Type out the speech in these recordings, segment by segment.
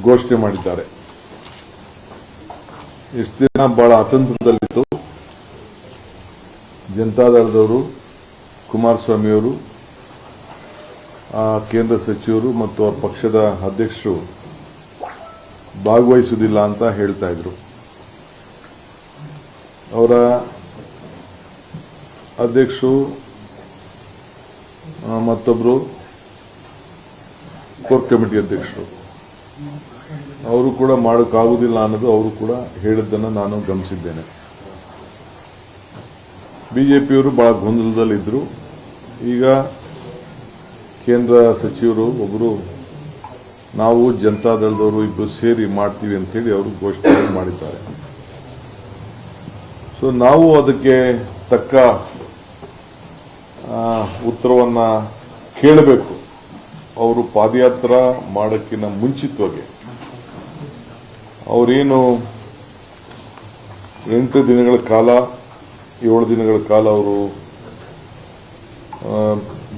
ಘೋಷಣೆ ಮಾಡಿದ್ದಾರೆ. ಇಷ್ಟು ದಿನ ಬಹಳ ಅತಂತ್ರದಲ್ಲಿತ್ತು. ಜನತಾದಳದವರು, ಕುಮಾರಸ್ವಾಮಿಯವರು, ಕೇಂದ್ರ ಸಚಿವರು ಮತ್ತು ಅವರ ಪಕ್ಷದ ಅಧ್ಯಕ್ಷರು ಭಾಗವಹಿಸುವುದಿಲ್ಲ ಅಂತ ಹೇಳ್ತಾ ಇದ್ರು. ಅವರ ಅಧ್ಯಕ್ಷರು ಮತ್ತೊಬ್ಬರು ಕೋರ್ ಕಮಿಟಿ ಅಧ್ಯಕ್ಷರು ಅವರು ಕೂಡ ಮಾಡೋಕ್ಕಾಗುವುದಿಲ್ಲ ಅನ್ನೋದು ಅವರು ಕೂಡ ಹೇಳಿದ್ದನ್ನು ನಾನು ಗಮನಿಸಿದ್ದೇನೆ. ಬಿಜೆಪಿಯವರು ಬಹಳ ಗೊಂದಲದಲ್ಲಿದ್ದರು. ಈಗ ಕೇಂದ್ರ ಸಚಿವರು ಒಬ್ಬರು ನಾವು ಜನತಾದಳದವರು ಇಬ್ಬರು ಸೇರಿ ಮಾಡ್ತೀವಿ ಅಂತೇಳಿ ಅವರು ಘೋಷಣೆ ಮಾಡಿದ್ದಾರೆ. ಸೊ ನಾವು ಅದಕ್ಕೆ ತಕ್ಕ ಉತ್ತರವನ್ನ ಕೇಳಬೇಕು. ಅವರು ಪಾದಯಾತ್ರಾ ಮಾಡೋಕ್ಕಿಂತ ಮುಂಚಿತವಾಗಿ ಅವರೇನು 8 ದಿನಗಳ ಕಾಲ 7 ದಿನಗಳ ಕಾಲ ಅವರು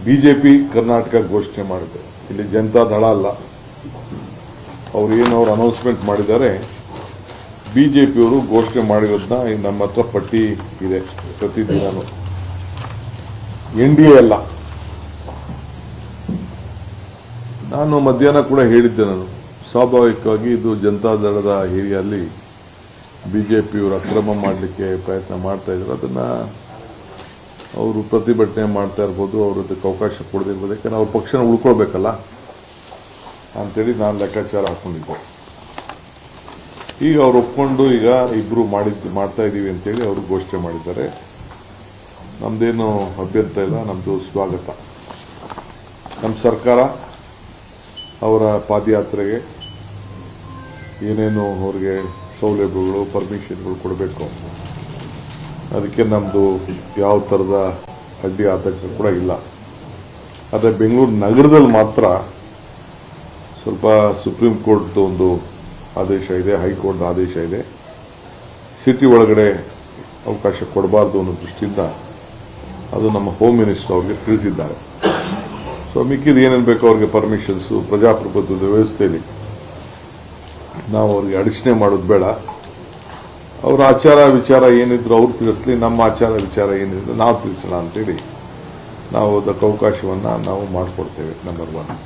ಬಿಜೆಪಿ ಕರ್ನಾಟಕ ಘೋಷಣೆ ಮಾಡಿದ್ದಾರೆ. ಇಲ್ಲಿ ಜನತಾದಳ ಅಲ್ಲ. ಅವರು ಅನೌನ್ಸ್ಮೆಂಟ್ ಮಾಡಿದ್ದಾರೆ, ಬಿಜೆಪಿಯವರು ಘೋಷಣೆ ಮಾಡಿರೋದನ್ನ ನಮ್ಮ ಹತ್ರ ಪಟ್ಟಿ ಇದೆ ಪ್ರತಿದಿನ. ಎನ್ಡಿಎ ಅಲ್ಲ. ನಾನು ಮಧ್ಯಾಹ್ನ ಕೂಡ ಹೇಳಿದ್ದೆ, ನಾನು ಸ್ವಾಭಾವಿಕವಾಗಿ ಇದು ಜನತಾದಳದ ಏರಿಯಲ್ಲಿ ಬಿಜೆಪಿಯವರು ಅಕ್ರಮ ಮಾಡಲಿಕ್ಕೆ ಪ್ರಯತ್ನ ಮಾಡ್ತಾ ಇದ್ರು. ಅದನ್ನ ಅವರು ಪ್ರತಿಭಟನೆ ಮಾಡ್ತಾ ಇರ್ಬೋದು, ಅವರು ಅದಕ್ಕೆ ಅವಕಾಶ ಕೊಡದಿರ್ಬೋದು. ಯಾಕಂದ್ರೆ ಅವ್ರ ಪಕ್ಷನ ಉಳ್ಕೊಳ್ಬೇಕಲ್ಲ ಅಂತೇಳಿ ನಾನು ಲೆಕ್ಕಾಚಾರ ಹಾಕೊಂಡಿದ್ದೆ. ಈಗ ಅವ್ರು ಒಪ್ಕೊಂಡು ಈಗ ಇಬ್ರು ಮಾಡ್ತಾ ಇದೀವಿ ಅಂತೇಳಿ ಅವರು ಘೋಷಣೆ ಮಾಡಿದ್ದಾರೆ. ನಮ್ದೇನು ಅಭ್ಯಂತರ ಇಲ್ಲ, ನಮ್ದು ಸ್ವಾಗತ. ನಮ್ಮ ಸರ್ಕಾರ ಅವರ ಪಾದಯಾತ್ರೆಗೆ ಏನೇನು ಅವ್ರಿಗೆ ಸೌಲಭ್ಯಗಳು ಪರ್ಮಿಷನ್ಗಳು ಕೊಡಬೇಕು, ಅದಕ್ಕೆ ನಮ್ಮದು ಯಾವ ಥರದ ಅಡ್ಡಿ ಆತಂಕ ಕೂಡ ಇಲ್ಲ. ಆದರೆ ಬೆಂಗಳೂರು ನಗರದಲ್ಲಿ ಮಾತ್ರ ಸ್ವಲ್ಪ ಸುಪ್ರೀಂ ಕೋರ್ಟ್ ಒಂದು ಆದೇಶ ಇದೆ, ಹೈಕೋರ್ಟ್ ಆದೇಶ ಇದೆ. ಸಿಟಿ ಒಳಗಡೆ ಅವಕಾಶ ಕೊಡಬಾರ್ದು ಅನ್ನೋ ದೃಷ್ಟಿಯಿಂದ ಅದು ನಮ್ಮ ಹೋಮ್ ಮಿನಿಸ್ಟರ್ ಅವ್ರಿಗೆ ತಿಳಿಸಿದ್ದಾರೆ. ಸೊ ಮಿಕ್ಕಿದ ಏನೇನು ಬೇಕೋ ಅವ್ರಿಗೆ ಪರ್ಮಿಷನ್ಸು ಪ್ರಜಾಪ್ರಭುತ್ವದ ವ್ಯವಸ್ಥೆಯಲ್ಲಿ ನಾವು ಅವ್ರಿಗೆ ಅಡಚಣೆ ಮಾಡೋದು ಬೇಡ. ಅವರ ಆಚಾರ ವಿಚಾರ ಏನಿದ್ರು ಅವ್ರು ತಿಳಿಸ್ಲಿ, ನಮ್ಮ ಆಚಾರ ವಿಚಾರ ಏನಿದ್ರು ನಾವು ತಿಳಿಸೋಣ ಅಂತೇಳಿ ನಾವು ಅದಕ್ಕೆ ಅವಕಾಶವನ್ನು ನಾವು ಮಾಡಿಕೊಡ್ತೇವೆ. ನಂಬರ್ 1.